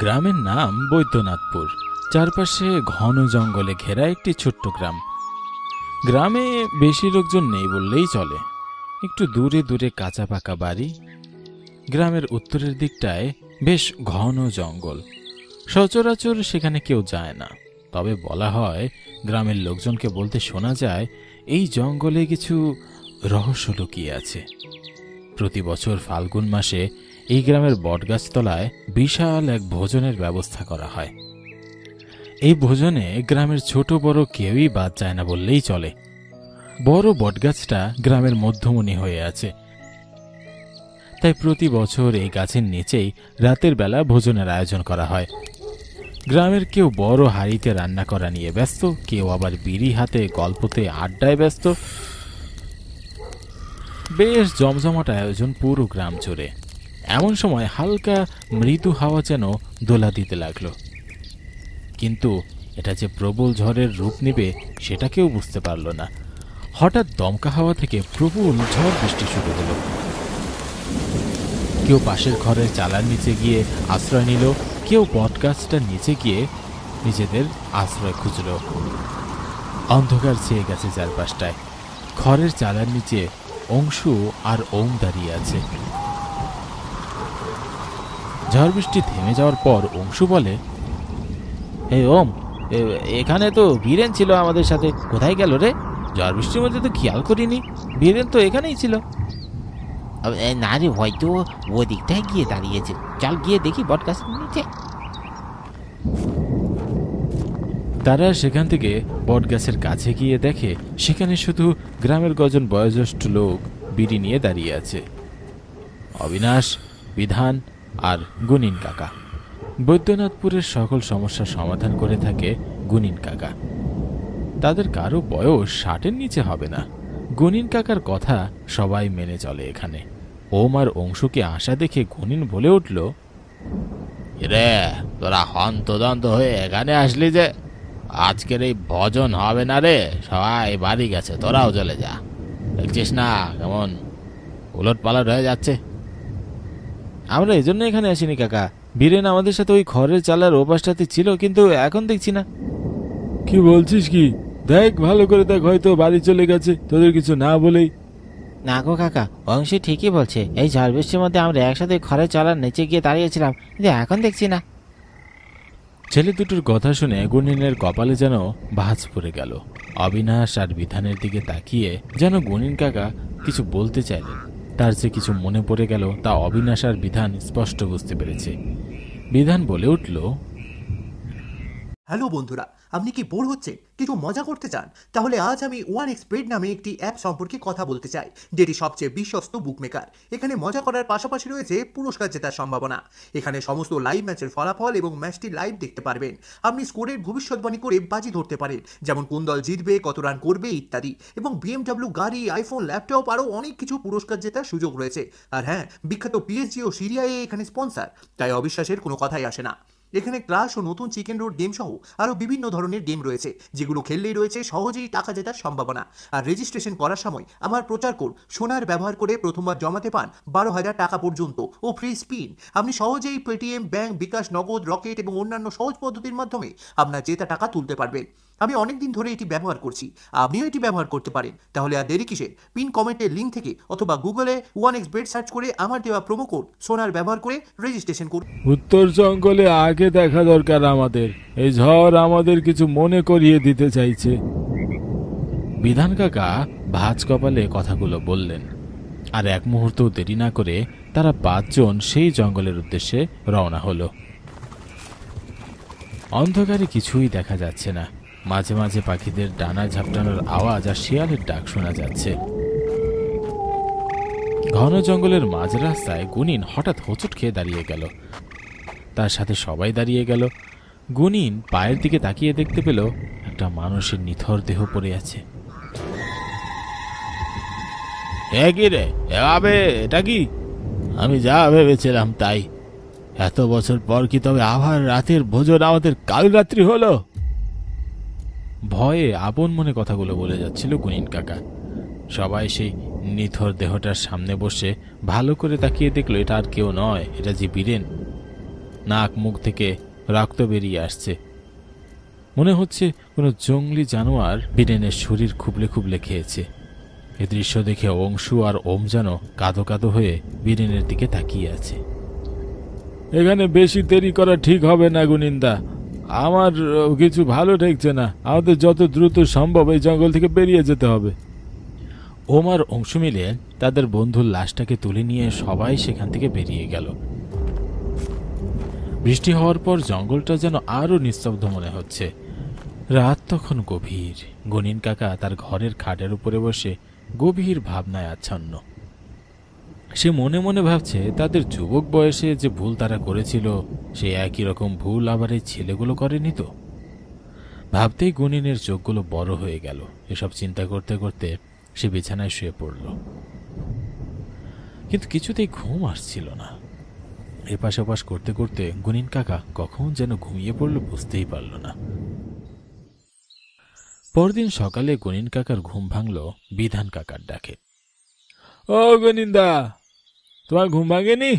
গ্রামের নাম বৈদ্যনাথপুর। চারপাশে ঘন জঙ্গলে ঘেরা একটি ছোট্ট গ্রাম। গ্রামে বেশি লোকজন নেই বললেই চলে। একটু দূরে দূরে কাঁচা পাকা বাড়ি। গ্রামের উত্তরের দিকটায় বেশ ঘন জঙ্গল। সচরাচর সেখানে কেউ যায় না, তবে বলা হয় গ্রামের লোকজনকে বলতে শোনা যায় এই জঙ্গলে কিছু রহস্য লুকিয়ে আছে। প্রতি বছর ফাল্গুন মাসে এই গ্রামের বটগাছতলায় বিশাল এক ভোজনের ব্যবস্থা করা হয়। এই ভোজনে গ্রামের ছোট বড় কেউই বাদ যায় না বললেই চলে। বড় বটগাছটা গ্রামের মধ্যমণি হয়ে আছে, তাই প্রতি বছর এই গাছের নিচেই রাতের বেলা ভোজনের আয়োজন করা হয়। গ্রামের কেউ বড় হাঁড়িতে রান্না করা নিয়ে ব্যস্ত, কেউ আবার বিড়ি হাতে গল্পতে আড্ডায় ব্যস্ত। বেশ জমজমাট আয়োজন পুরো গ্রাম জুড়ে। এমন সময় হালকা মৃদু হাওয়া যেন দোলা দিতে লাগলো, কিন্তু এটা যে প্রবল ঝড়ের রূপ নিবে সেটা কেউ বুঝতে পারল না। হঠাৎ দমকা হাওয়া থেকে প্রবল ঝড় বৃষ্টি শুরু হলো। কেউ পাশের ঘরের চালার নিচে গিয়ে আশ্রয় নিল, কেউ বটগাছটার নিচে গিয়ে নিজেদের আশ্রয় খুঁজল। অন্ধকার ছেয়ে গেছে চারপাশটায়। ঘরের চালার নিচে অংশু আর ওম দাঁড়িয়ে আছে। ঝড় বৃষ্টি থেমে যাওয়ার পর অংশু বলে, এই ওম, এখানে তো বীরেন ছিল আমাদের সাথে, কোথায় গেল রে? ঝড় বৃষ্টির মধ্যে তো খেয়াল করিনি, বীরেন তো এখানেই ছিল। না রে, হয়তো ও দিকটায় গিয়ে দাঁড়িয়েছে, চল গিয়ে দেখি বটগাছের নিচে। তারা সেখান থেকে বটগাছের কাছে গিয়ে দেখে সেখানে শুধু গ্রামের কজন বয়োজ্যেষ্ঠ লোক বিড়ি নিয়ে দাঁড়িয়ে আছে। অবিনাশ, বিধান আর গুনিন কাকা। বৈদ্যনাথপুরের সকল সমস্যার সমাধান করে থাকে গুনিন কাকা। তাদের কারো বয়স 60-এর নিচে হবে না। গুনিন কাকার কথা সবাই মেনে চলে এখানে। ওম আর অংশুকে আসা দেখে গুনিন বলে উঠল, রে, তোরা হন্তদন্ত হয়ে এখানে আসলি যে? আজকের এই ভজন হবে না রে, সবাই বাড়ি গেছে, তোরাও চলে যা। দেখছিস না কেমন উলট পালট হয়ে যাচ্ছে? আমরা এই জন্য এখানে আসিনি কাকা, বীরেন আমাদের সাথে ওই খড়ের চালার ওপাশটাতে ছিল, কিন্তু এখন দেখছি না। কি বলছিস কি? দেখ, ভালো করে দেখ, হয়তো বাড়ি চলে গেছে তোদের কিছু না বলেই। না গো কাকা, অংশ ঠিকই বলছে। এই ঝড় বৃষ্টির মধ্যে আমরা একসাথে খড়ের চালার নিচে গিয়ে দাঁড়িয়েছিলাম, কিন্তু এখন দেখছি না। ছেলে দুটোর কথা শুনে গুনিনের কপালে যেন ভাঁজ পড়ে গেল। অবিনাশ আর বিধানের দিকে তাকিয়ে যেন গুনিন কাকা কিছু বলতে চাইলেন, তার যে কিছু মনে পড়ে গেল তা অবিনাশ আর বিধান স্পষ্ট বুঝতে পেরেছে। বিধান বলে উঠল, হ্যালো বন্ধুরা, আপনি কি বোর হচ্ছে, কিছু মজা করতে চান? তাহলে আজ আমি ওয়ান এক্সপেড নামে একটি অ্যাপ সম্পর্কে কথা বলতে চাই, যেটি সবচেয়ে বিশ্বস্ত বুকমেকার। এখানে মজা করার পাশাপাশি রয়েছে পুরস্কার জেতার সম্ভাবনা। এখানে সমস্ত লাইভ ম্যাচের ফলাফল এবং ম্যাচটি লাইভ দেখতে পারবেন। আপনি স্কোরের ভবিষ্যৎবাণী করে বাজি ধরতে পারেন, যেমন কোন দল জিতবে, কত রান করবে ইত্যাদি। এবং BMW গাড়ি, আইফোন, ল্যাপটপ আরও অনেক কিছু পুরস্কার জেতার সুযোগ রয়েছে। আর হ্যাঁ, বিখ্যাত PSG ও সিরিয়ায় এখানে স্পন্সার, তাই অবিশ্বাসের কোনো কথাই আসে না। এখানে ক্লাশ ও নতুন চিকেন রোড গেম সহ আরও বিভিন্ন ধরনের গেম রয়েছে, যেগুলো খেললেই রয়েছে সহজেই টাকা জেতার সম্ভাবনা। আর রেজিস্ট্রেশন করার সময় আমার প্রচার কোড সোনার ব্যবহার করে প্রথমবার জমাতে পান 12,000 টাকা পর্যন্ত ও ফ্রি স্পিন। আপনি সহজেই পেটিএম, ব্যাংক, বিকাশ, নগদ, রকেট এবং অন্যান্য সহজ পদ্ধতির মাধ্যমে আপনার জেতা টাকা তুলতে পারবেন। আমি অনেক দিন ধরে এটি ব্যবহার করছি, আপনিও এটি ব্যবহার করতে পারেন। তাহলে আর দেরি কিসের? পিন কমেন্টের লিঙ্ক থেকে অথবা গুগলে 1xbet সার্চ করে আমার দেওয়া প্রোমো কোড সোনার ব্যবহার করে রেজিস্ট্রেশন করুন। উত্তর জঙ্গলে আগে দেখা দরকার আমাদের, এই ঝড় আমাদের কিছু মনে করিয়ে দিতে চাইছে। বিধান কাকা ভাঁজ কপালে কথাগুলো বললেন, আর এক মুহূর্ত দেরি না করে তারা 5 জন সেই জঙ্গলের উদ্দেশ্যে রওনা হলো। অন্ধকারে কিছুই দেখা যাচ্ছে না, মাঝে মাঝে পাখিদের ডানা ঝাপটানোর আওয়াজ আর শিয়ালের ডাক শোনা যাচ্ছে। ঘন জঙ্গলের মাঝ রাস্তায় গুনিন হঠাৎ হোঁচট খেয়ে দাঁড়িয়ে গেল। তার সাথে সবাই দাঁড়িয়ে গেল। গুনিন পায়ের দিকে তাকিয়ে দেখতে পেল একটা মানুষের নিথর দেহ পড়ে আছে। এটা কি? আমি যা ভেবেছিলাম তাই। এত বছর পর কি তবে আবার রাতের ভোজন আমাদের কাল রাত্রি হলো? ভয়ে আপন মনে কথাগুলো বলে যাচ্ছিল গুনিন কাকা। সবাই সেই নিথর দেহটার সামনে বসে ভালো করে তাকিয়ে দেখলো এটা আর কেউ নয়, এটা যে বীরেন। নাক মুখ থেকে রক্ত বেরিয়ে আসছে। মনে হচ্ছে কোনো জঙ্গলি জানোয়ার বীরেনের শরীর খুবলে খুবলে খেয়েছে। এ দৃশ্য দেখে অংশু আর ওম যেন কাঁদো কাঁদো হয়ে বীরেনের দিকে তাকিয়ে আছে। এখানে বেশি দেরি করা ঠিক হবে না গুনিন্দা, আমার কিছু ভালো ঠেকছে না। আমাদের যত দ্রুত সম্ভব এই জঙ্গল থেকে বেরিয়ে যেতে হবে। ওম আর অংশু মিলে তাদের বন্ধুর লাশটাকে তুলে নিয়ে সবাই সেখান থেকে বেরিয়ে গেল। বৃষ্টি হওয়ার পর জঙ্গলটা যেন আরো নিস্তব্ধ মনে হচ্ছে। রাত তখন গভীর। গনিন কাকা তার ঘরের খাটের উপরে বসে গভীর ভাবনায় আচ্ছন্ন। সে মনে মনে ভাবছে তাদের যুবক বয়সে যে ভুল তারা করেছিল সে একই রকম ভুল আবার এই ছেলেগুলো করেনি তো। ভাবতেই গনিনের চোখগুলো বড় হয়ে গেল। এসব চিন্তা করতে করতে সে বিছানায় শুয়ে পড়ল, কিন্তু কিছুতেই ঘুম আসছিল না। এপাশ ওপাশ করতে করতে গনিন কাকা কখন যেন ঘুমিয়ে পড়ল বুঝতেই পারল না। পরদিন সকালে গনিন কাকার ঘুম ভাঙল বিধান কাকার ডাকে। ও গনিন্দা, তোমার ঘুম ভাঙেনি?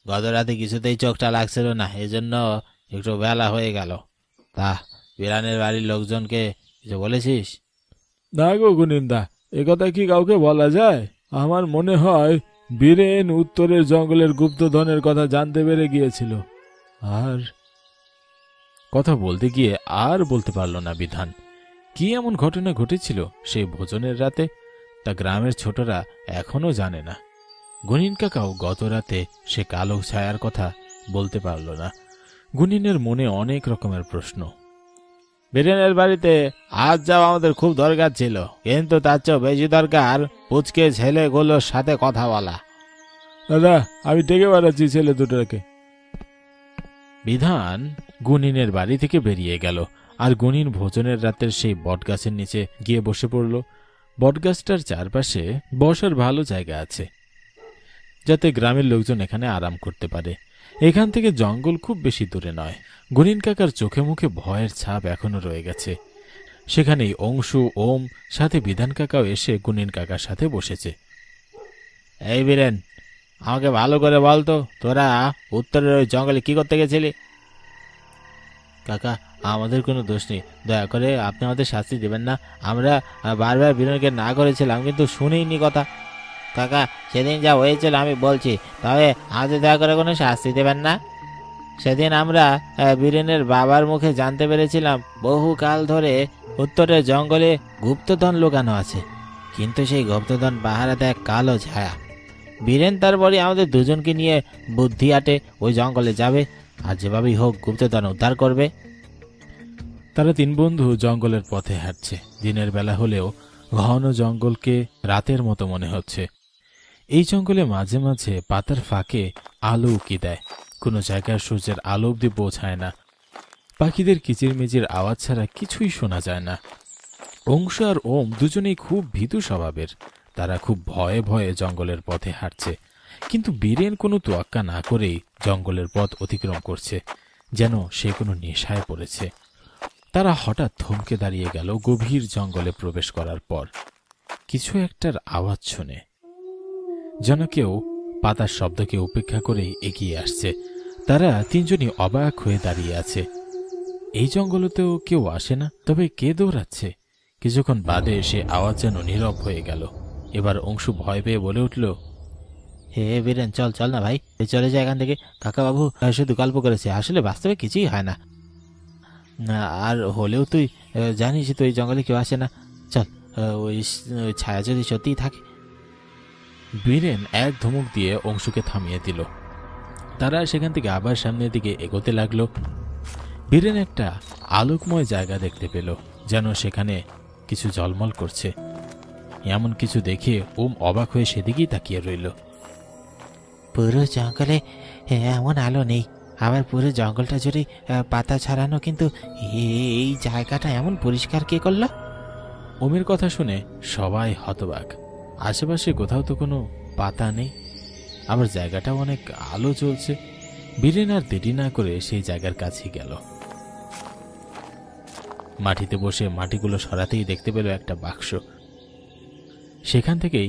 গত রাতে কিছুতেই চোখটা লাগছিল না, এজন্য একটু বেলা হয়ে গেল। তা বিরানের বাড়ির লোকজনকে কিছু বলেছিস? না গো গনিন্দা, একথা কি কাউকে বলা যায়? আমার মনে হয় বীরেন উত্তরের জঙ্গলের গুপ্তধনের কথা জানতে পেরে গিয়েছিল। আর কথা বলতে গিয়ে আর বলতে পারল না বিধান। কি এমন ঘটনা ঘটেছিল সেই ভোজনের রাতে তা গ্রামের ছোটরা এখনো জানে না। গনিন কাকাও গত রাতে সে কালো ছায়ার কথা বলতে পারল না। গুনিনের মনে অনেক রকমের প্রশ্ন। বীরেনের বাড়িতে আজ যাওয়া আমাদের খুব দরকার ছিল, কিন্তু তার চেয়েও বেশি দরকার পুচকে ছেলেগুলোর সাথে কথা বলা। দাদা, আমি ডেকে বেড়াচ্ছি ছেলে দুটোকে। বিধান গুনিনের বাড়ি থেকে বেরিয়ে গেল আর গুনিন ভোজনের রাতের সেই বটগাছের নিচে গিয়ে বসে পড়ল। বটগাছটার চারপাশে বসার ভালো জায়গা আছে, যাতে গ্রামের লোকজন এখানে আরাম করতে পারে। এখান থেকে জঙ্গল খুব বেশি দূরে নয়। গুনিন কাকার চোখে মুখে ভয়ের ছাপ এখনো রয়ে গেছে। সেখানেই অংশু, ওম সাথে বিধান কাকাও এসে গুনিন কাকার সাথে বসেছে। এই বীরেন, আমাকে ভালো করে বলতো, তোরা উত্তরের ওই জঙ্গলে কি করতে গেছিলি? কাকা, আমাদের কোনো দোষ নেই, দয়া করে আপনি আমাদের শাস্তি দেবেন না। আমরা বারবার বীরেনকে না করেছিলাম, কিন্তু শুনিনি কথা। কাকা, সেদিন যা হয়েছিল আমি বলছি, তবে আমাদের দয়া করে কোনো শাস্তি দেবেন না। সেদিন আমরা বীরেনের বাবার মুখে জানতে পেরেছিলাম বহুকাল ধরে উত্তরের জঙ্গলে গুপ্তধন লুকানো আছে, কিন্তু সেই গুপ্তধন পাহারাতে এক কালো ছায়া। বীরেন তারপরে আমাদের দুজনকে নিয়ে বুদ্ধি আটে ওই জঙ্গলে যাবে আর যেভাবেই হোক গুপ্তধন উদ্ধার করবে। তারা তিন বন্ধু জঙ্গলের পথে হাঁটছে। দিনের বেলা হলেও ঘন জঙ্গলকে রাতের মতো মনে হচ্ছে। এই জঙ্গলে মাঝে মাঝে পাতার ফাঁকে আলো উকি দেয়, কোনো জায়গায় সূর্যের আলো অব্দি পৌঁছায় না। পাখিদের কিচিরমিচির আওয়াজ ছাড়া কিছুই শোনা যায় না। অংশ আর ওম দুজনেই খুব ভীতু স্বভাবের। তারা খুব ভয়ে ভয়ে জঙ্গলের পথে হাঁটছে, কিন্তু বীরেন কোনো তোয়াক্কা না করেই জঙ্গলের পথ অতিক্রম করছে, যেন সে কোনো নেশায় পড়েছে। তারা হঠাৎ থমকে দাঁড়িয়ে গেল গভীর জঙ্গলে প্রবেশ করার পর। কিছু একটার আওয়াজ শুনে যেন কেউ পাতার শব্দকে উপেক্ষা করেই এগিয়ে আসছে। তারা তিনজনই অবাক হয়ে দাঁড়িয়ে আছে। এই জঙ্গলেতেও কেউ আসে না, তবে কে দৌড়াচ্ছে? কিছুক্ষণ বাদে সে আওয়াজ যেন নীরব হয়ে গেল। এবার অংশু ভয় পেয়ে বলে উঠল, হে বীরেন, চল চল না ভাই, চলে যায় এখান থেকে। কাকা বাবু শুধু গল্প করেছে, আসলে বাস্তবে কিছুই হয় না। আর হলেও তুই জানিস তো এই জঙ্গলে কেউ আসে না। চল, ওই ছায়া যদি সত্যিই থাকে। বীরেন এক ধমক দিয়ে অংশুকে থামিয়ে দিল। তারা সেখান থেকে আবার সামনের দিকে এগোতে লাগলো। বীরেন একটা আলোকময় জায়গা দেখতে পেল, যেন সেখানে কিছু ঝলমল করছে। এমন কিছু দেখে ওম অবাক হয়ে সেদিকেই তাকিয়ে রইল। পুরো জঙ্গলে এমন আলো নেই, আবার পুরো জঙ্গলটা জুড়ে পাতা ছড়ানো, কিন্তু এই জায়গাটা এমন পরিষ্কার কে করলো? ওমের কথা শুনে সবাই হতবাক। আশেপাশে কোথাও তো কোনো পাতা নেই, আবার জায়গাটাও অনেক আলো জ্বলছে। বীরেন আর দেরি না করে সেই জায়গার কাছে গেল। মাটিতে বসে মাটিগুলো সরাতেই দেখতে পেল একটা বাক্স। সেখান থেকেই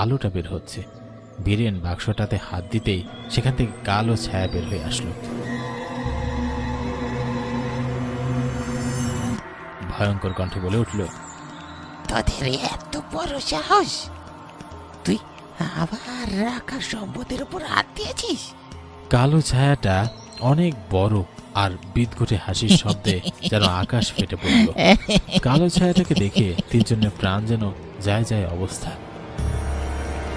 আলোটা বের হচ্ছে। বীরেন বাক্সটাতে হাত দিতেই সেখান থেকে কালো ছায়া বের হয়ে আসলো। ভয়ঙ্কর কণ্ঠে বলে উঠল, তোদের এত বড় সাহস, তুই আবার রাখা সম্পদের উপর হাত দিয়েছিস? কালো ছায়াটা অনেক বড় আর বিদঘুটে হাসির শব্দে যেন আকাশ ফেটে পড়ল। কালো ছায়াটাকে দেখে তিনজনের প্রাণ যেন যায় যায় অবস্থা।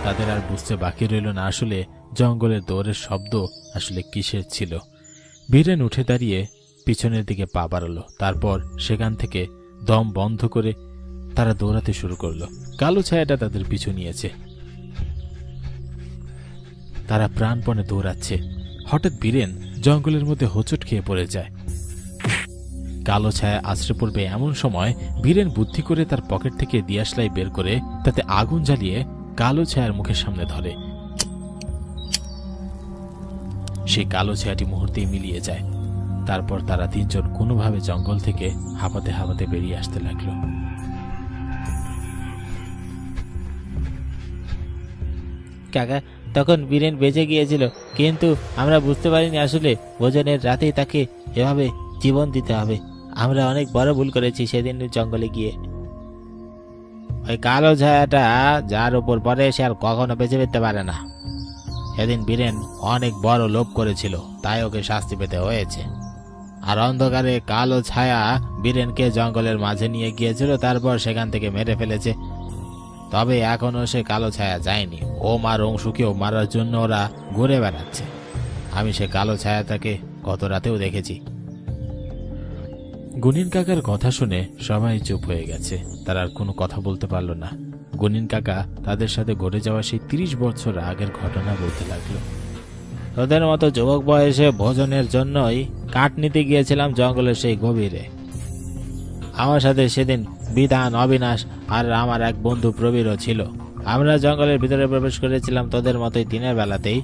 তাদের আর বুঝতে বাকি রইল না আসলে জঙ্গলের দৌড়ের শব্দ আসলে কিসের ছিল। বীরেন উঠে দাঁড়িয়ে পিছনের দিকে পা বাড়ালো, তারপর সেখান থেকে দম বন্ধ করে তারা দৌড়াতে শুরু করলো। কালো ছায়াটা তাদের পিছু নিয়েছে, তারা প্রাণপণে দৌড়াচ্ছে। হঠাৎ বীরেন জঙ্গলের মধ্যে হোঁচট খেয়ে পড়ে যায়। কালো ছায়া আছড়ে পড়বে এমন সময় বীরেন বুদ্ধি করে তার পকেট থেকে দিয়াশলাই বের করে তাতে আগুন জ্বালিয়ে কালো ছায়ার মুখের সামনে ধরে। সেই কালো ছায়াটি মুহূর্তেই মিলিয়ে যায়। তারপর তারা তিনজন কোনোভাবে জঙ্গল থেকে হাঁপাতে হাঁপাতে বেরিয়ে আসতে লাগলো। কাকা, তখন বীরেন বেঁচে গিয়েছিল, কিন্তু আমরা বুঝতে পারিনি আসলে ভোজনের রাতেই তাকে এভাবে জীবন দিতে হবে। আমরা অনেক বড় ভুল করেছি সেদিন জঙ্গলে গিয়ে। ওই কালো ছায়াটা যার উপর পরে সে আর কখনো বেঁচে পেতে পারে না। সেদিন বীরেন অনেক বড় লোভ করেছিল, তাই ওকে শাস্তি পেতে হয়েছে। আর অন্ধকারে কালো ছায়া বীরেনকে জঙ্গলের মাঝে নিয়ে গিয়েছিল, তারপর সেখান থেকে মেরে ফেলেছে। তবে এখনো সে কালো ছায়া যায়নি। ও মার অংশকেও মারার জন্য ওরা ঘুরে বেড়াচ্ছে। আমি সে কালো ছায়াটাকে গত রাতেও দেখেছি। গুনিন কাকার কথা শুনে সবাই চুপ হয়ে গেছে, তারা আর কোনো কথা বলতে পারল না। গুনিন কাকা তাদের সাথে ঘটে যাওয়া সেই 30 বছর আগের ঘটনা বলতে লাগলো। তোদের মতো যুবক বয়সে ভোজনের জন্যই কাঠ নিতে গিয়েছিলাম জঙ্গলের সেই গভীরে। আমার সাথে সেদিন বিধান, অবিনাশ আর আমার এক বন্ধু প্রবীরও ছিল। আমরা জঙ্গলের ভিতরে প্রবেশ করেছিলাম তোদের মতোই দিনের বেলাতেই।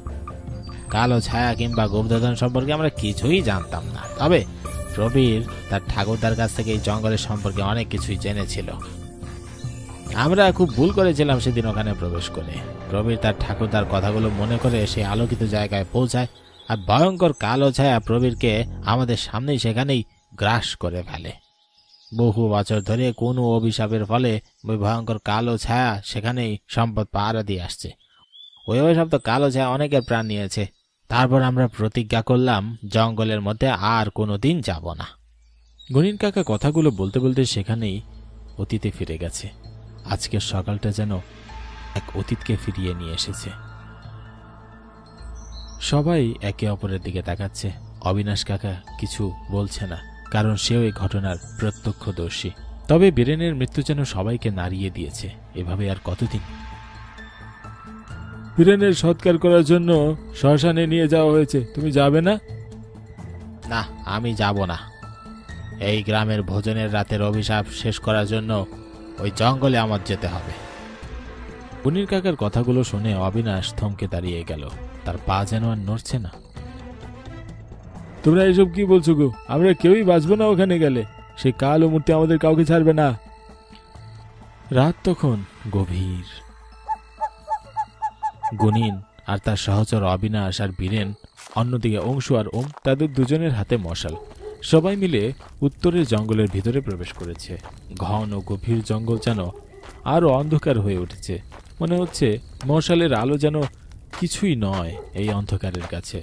কালো ছায়া কিংবা গুপ্তধন সম্পর্কে আমরা কিছুই জানতাম না, তবে প্রবীর তার ঠাকুরদার কাছ থেকে এই জঙ্গলের সম্পর্কে অনেক কিছুই জেনেছিল। আমরা খুব ভুল করেছিলাম সেদিন ওখানে প্রবেশ করে। প্রবীর তার ঠাকুরদার কথাগুলো মনে করে সে আলোকিত জায়গায় পৌঁছায়, আর ভয়ঙ্কর কালো ছায়া প্রবীরকে আমাদের সামনেই সেখানেই গ্রাস করে ফেলে। বহু বছর ধরে কোনো অভিশাপের ফলে ওই ভয়ঙ্কর কালো ছায়া সেখানেই সম্পদ পাহারা দিয়ে আসছে। ওই অভিশপ্ত কালো ছায়া অনেকের প্রাণ নিয়েছে। তারপর আমরা প্রতিজ্ঞা করলাম জঙ্গলের মধ্যে আর কোনোদিন যাব না। গুনিন কাকা কথাগুলো বলতে বলতে সেখানেই অতীতে ফিরে গেছে। আজকের সকালটা যেন এক অতীতকে ফিরিয়ে নিয়ে এসেছে। সবাই একে অপরের দিকে তাকাচ্ছে। অবিনাশ কাকা কিছু বলছে না, কারণ সেও এই ঘটনার প্রত্যক্ষদর্শী। তবে বীরেনের মৃত্যু যেন সবাইকে নাড়িয়ে দিয়েছে। এভাবে আর কতদিন? বীরেনের সৎকার করার জন্য শ্মশানে নিয়ে যাওয়া হয়েছে, তুমি যাবে না? না, আমি যাব না। এই গ্রামের ভোজনের রাতের অভিশাপ শেষ করার জন্য ওই জঙ্গলে আমার যেতে হবে। গুনির কাকার কথাগুলো শুনে অবিনাশ থমকে দাঁড়িয়ে গেল, তার পা যেন আর নড়ছে না। তোমরা এসব কি বলছো গো? আমরা কেউই বাঁচবো না ওখানে গেলে। সে কালো মূর্তি আমাদের কাউকে ছাড়বে না। রাত তখন গভীর। গুনিন আর তার সহচর অবিনাশ আর বীরেন, অন্যদিকে অংশু আর ওম, তাদের দুজনের হাতে মশাল। সবাই মিলে উত্তরের জঙ্গলের ভিতরে প্রবেশ করেছে। ঘন গভীর জঙ্গল যেন আরো অন্ধকার হয়ে উঠেছে। মনে হচ্ছে মশালের আলো যেন কিছুই নয় এই অন্ধকারের কাছে।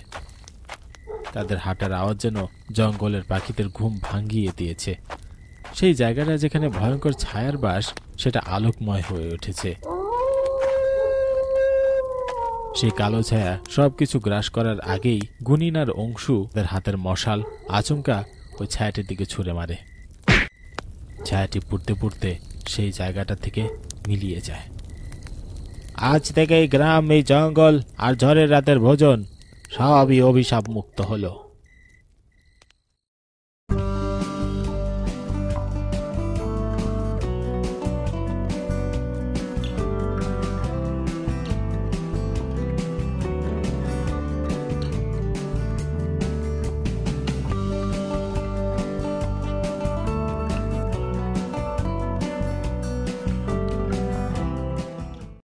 তাদের হাঁটার আওয়াজ যেন জঙ্গলের পাখিদের ঘুম ভাঙিয়ে দিয়েছে। সেই জায়গাটা যেখানে ভয়ঙ্কর ছায়ার বাস, সেটা আলোকময় হয়ে উঠেছে। সেই কালো ছায়া সবকিছু গ্রাস করার আগেই গুনিন আর অংশু তাদের হাতের মশাল আচমকা ওই ছায়াটির দিকে ছুঁড়ে মারে। ছায়াটি পুড়তে পুড়তে সেই জায়গাটা থেকে মিলিয়ে যায়। আজ থেকে এই গ্রাম, এই জঙ্গল আর ঝড়ের রাতের ভোজন সবই অভিশাপ মুক্ত হলো।